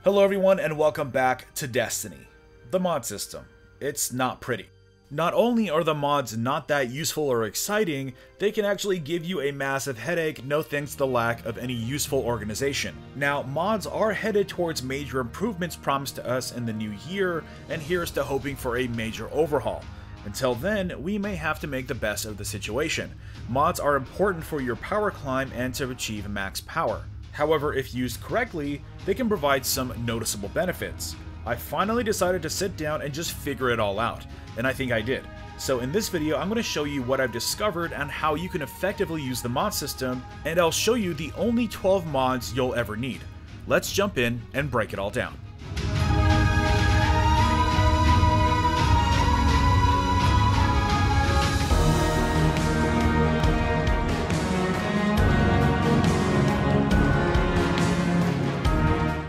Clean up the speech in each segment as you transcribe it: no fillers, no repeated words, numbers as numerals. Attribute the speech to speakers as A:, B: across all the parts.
A: Hello everyone and welcome back to Destiny. The mod system. It's not pretty. Not only are the mods not that useful or exciting, they can actually give you a massive headache, no thanks to the lack of any useful organization. Now, mods are headed towards major improvements promised to us in the new year, and here's to hoping for a major overhaul. Until then, we may have to make the best of the situation. Mods are important for your power climb and to achieve max power. However, if used correctly, they can provide some noticeable benefits. I finally decided to sit down and just figure it all out, and I think I did. So in this video, I'm going to show you what I've discovered and how you can effectively use the mod system, and I'll show you the only 12 mods you'll ever need. Let's jump in and break it all down.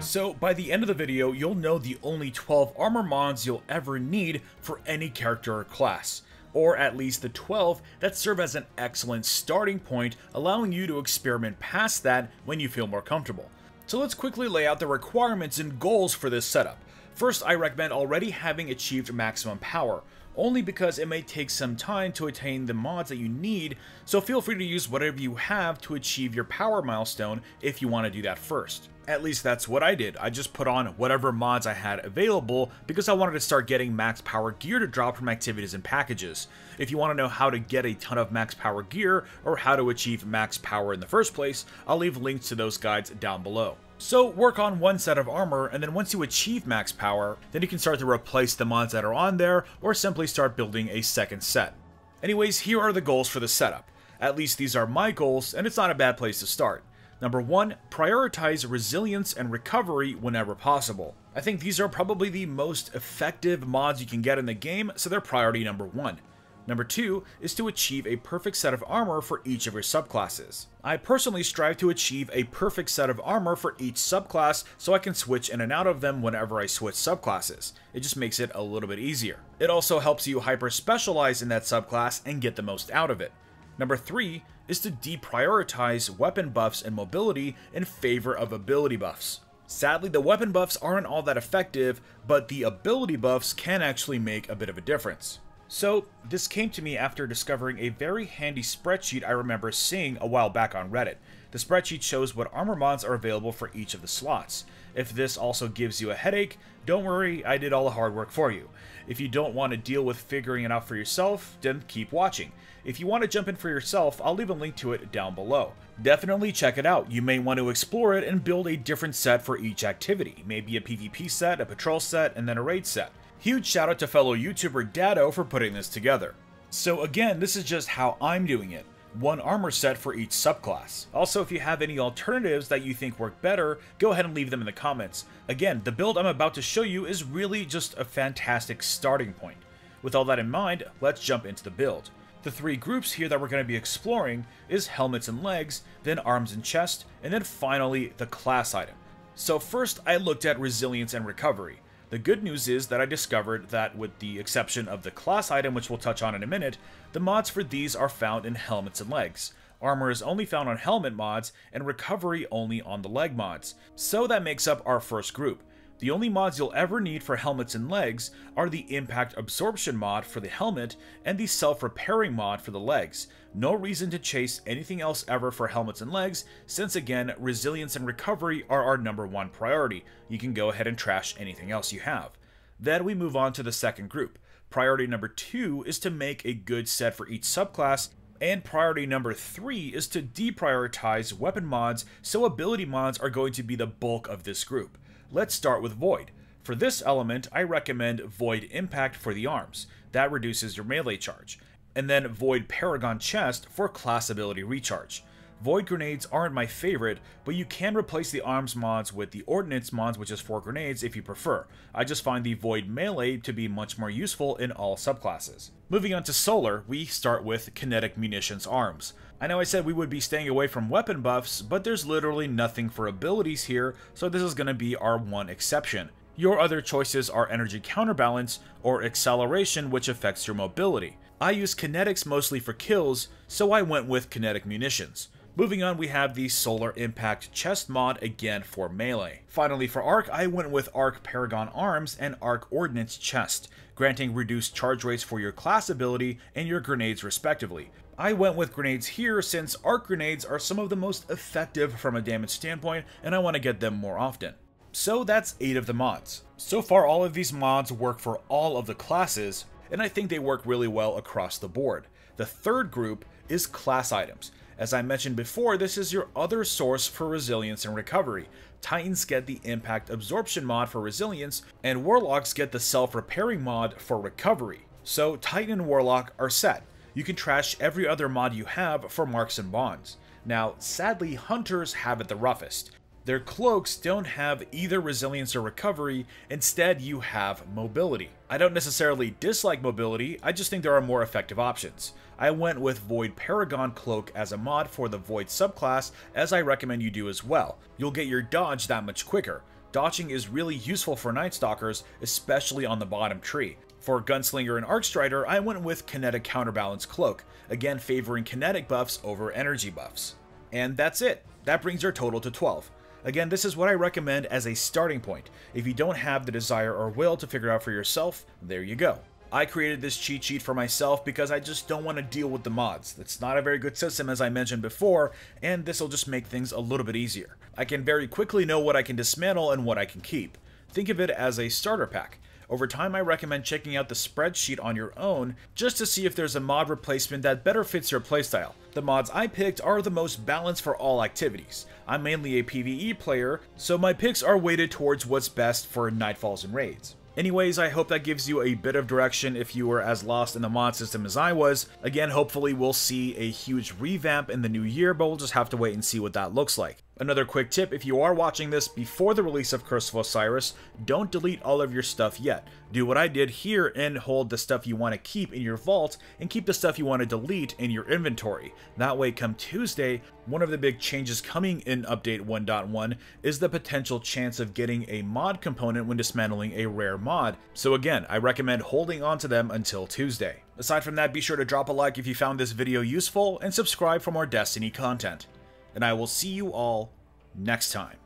A: So by the end of the video, you'll know the only 12 armor mods you'll ever need for any character or class, or at least the 12 that serve as an excellent starting point, allowing you to experiment past that when you feel more comfortable. So let's quickly lay out the requirements and goals for this setup. First, I recommend already having achieved maximum power, only because it may take some time to attain the mods that you need, so feel free to use whatever you have to achieve your power milestone if you want to do that first. At least that's what I did. I just put on whatever mods I had available because I wanted to start getting max power gear to drop from activities and packages. If you want to know how to get a ton of max power gear or how to achieve max power in the first place, I'll leave links to those guides down below. So work on one set of armor, and then once you achieve max power, then you can start to replace the mods that are on there or simply start building a second set. Anyways, here are the goals for the setup. At least these are my goals, and it's not a bad place to start. Number 1, prioritize resilience and recovery whenever possible. I think these are probably the most effective mods you can get in the game, so they're priority number 1. Number 2 is to achieve a perfect set of armor for each of your subclasses. I personally strive to achieve a perfect set of armor for each subclass so I can switch in and out of them whenever I switch subclasses. It just makes it a little bit easier. It also helps you hyper specialize in that subclass and get the most out of it. Number 3 is to deprioritize weapon buffs and mobility in favor of ability buffs. Sadly, the weapon buffs aren't all that effective, but the ability buffs can actually make a bit of a difference. So, this came to me after discovering a very handy spreadsheet I remember seeing a while back on Reddit. The spreadsheet shows what armor mods are available for each of the slots. If this also gives you a headache, don't worry, I did all the hard work for you. If you don't want to deal with figuring it out for yourself, then keep watching. If you want to jump in for yourself, I'll leave a link to it down below. Definitely check it out. You may want to explore it and build a different set for each activity. Maybe a PvP set, a patrol set, and then a raid set. Huge shout out to fellow YouTuber Dado for putting this together. So again, this is just how I'm doing it. One armor set for each subclass. Also, if you have any alternatives that you think work better, go ahead and leave them in the comments. Again, the build I'm about to show you is really just a fantastic starting point. With all that in mind, let's jump into the build. The 3 groups here that we're going to be exploring is helmets and legs, then arms and chest, and then finally the class item. So first I looked at resilience and recovery. The good news is that I discovered that with the exception of the class item, which we'll touch on in a minute, the mods for these are found in helmets and legs. Armor is only found on helmet mods, and recovery only on the leg mods. So that makes up our first group. The only mods you'll ever need for helmets and legs are the impact absorption mod for the helmet and the self-repairing mod for the legs. No reason to chase anything else ever for helmets and legs, since again, resilience and recovery are our number 1 priority. You can go ahead and trash anything else you have. Then we move on to the second group. Priority number 2 is to make a good set for each subclass, and priority number 3 is to deprioritize weapon mods, so ability mods are going to be the bulk of this group. Let's start with Void. For this element, I recommend Void Impact for the arms. That reduces your melee charge. And then Void Paragon Chest for class ability recharge. Void grenades aren't my favorite, but you can replace the arms mods with the ordnance mods, which is 4 grenades if you prefer. I just find the Void melee to be much more useful in all subclasses. Moving on to Solar, we start with kinetic munitions arms. I know I said we would be staying away from weapon buffs, but there's literally nothing for abilities here, so this is going to be our one exception. Your other choices are energy counterbalance or acceleration, which affects your mobility. I use kinetics mostly for kills, so I went with kinetic munitions. Moving on, we have the Solar Impact Chest mod again for melee. Finally, for Arc, I went with Arc Paragon Arms and Arc Ordnance Chest, granting reduced charge rates for your class ability and your grenades respectively. I went with grenades here since arc grenades are some of the most effective from a damage standpoint, and I want to get them more often. So that's 8 of the mods. So far, all of these mods work for all of the classes, and I think they work really well across the board. The third group is class items. As I mentioned before, this is your other source for resilience and recovery. Titans get the Impact Absorption mod for resilience, and Warlocks get the Self-Repairing mod for recovery. So Titan and Warlock are set. You can trash every other mod you have for marks and bonds. Now, sadly, Hunters have it the roughest. Their cloaks don't have either resilience or recovery, instead you have mobility. I don't necessarily dislike mobility, I just think there are more effective options. I went with Void Paragon Cloak as a mod for the Void subclass, as I recommend you do as well. You'll get your dodge that much quicker. Dodging is really useful for Night Stalkers, especially on the bottom tree. For Gunslinger and Arcstrider, I went with Kinetic Counterbalance Cloak, again favoring kinetic buffs over energy buffs. And that's it. That brings our total to 12. Again, this is what I recommend as a starting point. If you don't have the desire or will to figure out for yourself, there you go. I created this cheat sheet for myself because I just don't want to deal with the mods. It's not a very good system, as I mentioned before, and this will just make things a little bit easier. I can very quickly know what I can dismantle and what I can keep. Think of it as a starter pack. Over time, I recommend checking out the spreadsheet on your own just to see if there's a mod replacement that better fits your playstyle. The mods I picked are the most balanced for all activities. I'm mainly a PvE player, so my picks are weighted towards what's best for nightfalls and raids. Anyways, I hope that gives you a bit of direction if you were as lost in the mod system as I was. Again, hopefully we'll see a huge revamp in the new year, but we'll just have to wait and see what that looks like. Another quick tip, if you are watching this before the release of Curse of Osiris, don't delete all of your stuff yet. Do what I did here and hold the stuff you want to keep in your vault and keep the stuff you want to delete in your inventory. That way, come Tuesday, one of the big changes coming in Update 1.1 is the potential chance of getting a mod component when dismantling a rare mod. So again, I recommend holding on to them until Tuesday. Aside from that, be sure to drop a like if you found this video useful and subscribe for more Destiny content. And I will see you all next time.